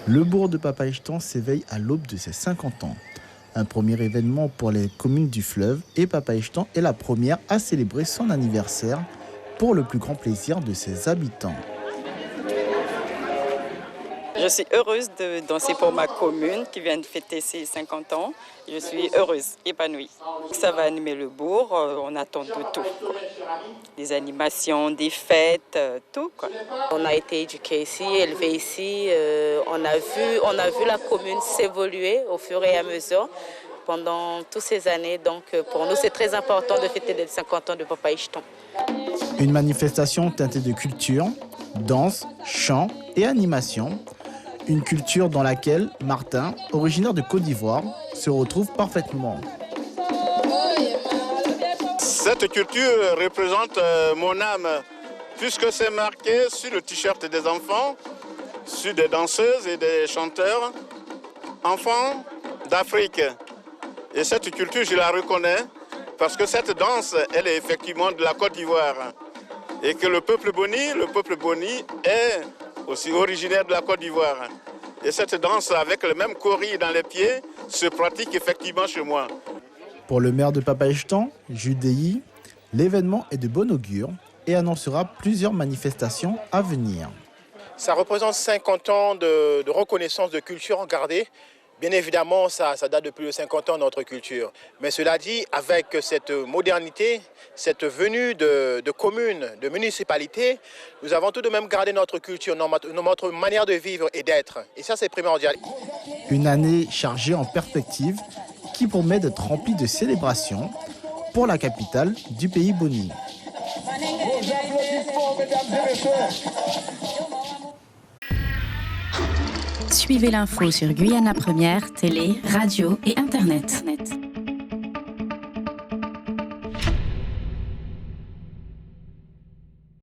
Le bourg de Papaïchtan s'éveille à l'aube de ses 50 ans. Un premier événement pour les communes du fleuve et Papaïchtan est la première à célébrer son anniversaire pour le plus grand plaisir de ses habitants. Je suis heureuse de danser pour ma commune qui vient de fêter ses 50 ans. Je suis heureuse, épanouie. Ça va animer le bourg, on attend de tout, quoi. Des animations, des fêtes, tout, quoi. On a été éduqués ici, élevés ici. On a vu la commune s'évoluer au fur et à mesure pendant toutes ces années. Donc pour nous, c'est très important de fêter les 50 ans de Papaïchtan. Une manifestation teintée de culture, danse, chant et animation. Une culture dans laquelle Martin, originaire de Côte d'Ivoire, se retrouve parfaitement. Cette culture représente mon âme, puisque c'est marqué sur le t-shirt des enfants, sur des danseuses et des chanteurs, enfants d'Afrique. Et cette culture, je la reconnais, parce que cette danse, elle est effectivement de la Côte d'Ivoire. Et que le peuple Boni est aussi originaire de la Côte d'Ivoire. Et cette danse avec le même cori dans les pieds se pratique effectivement chez moi. Pour le maire de Papaïchtan, Jules Deyi, l'événement est de bon augure et annoncera plusieurs manifestations à venir. Ça représente 50 ans de reconnaissance de culture gardée. Bien évidemment, ça date de plus de 50 ans notre culture. Mais cela dit, avec cette modernité, cette venue de communes, de municipalités, nous avons tout de même gardé notre culture, notre manière de vivre et d'être. Et ça, c'est primordial. Une année chargée en perspective qui promet d'être remplie de célébrations pour la capitale du pays Boni. Suivez l'info sur Guyana Première, télé, radio et Internet.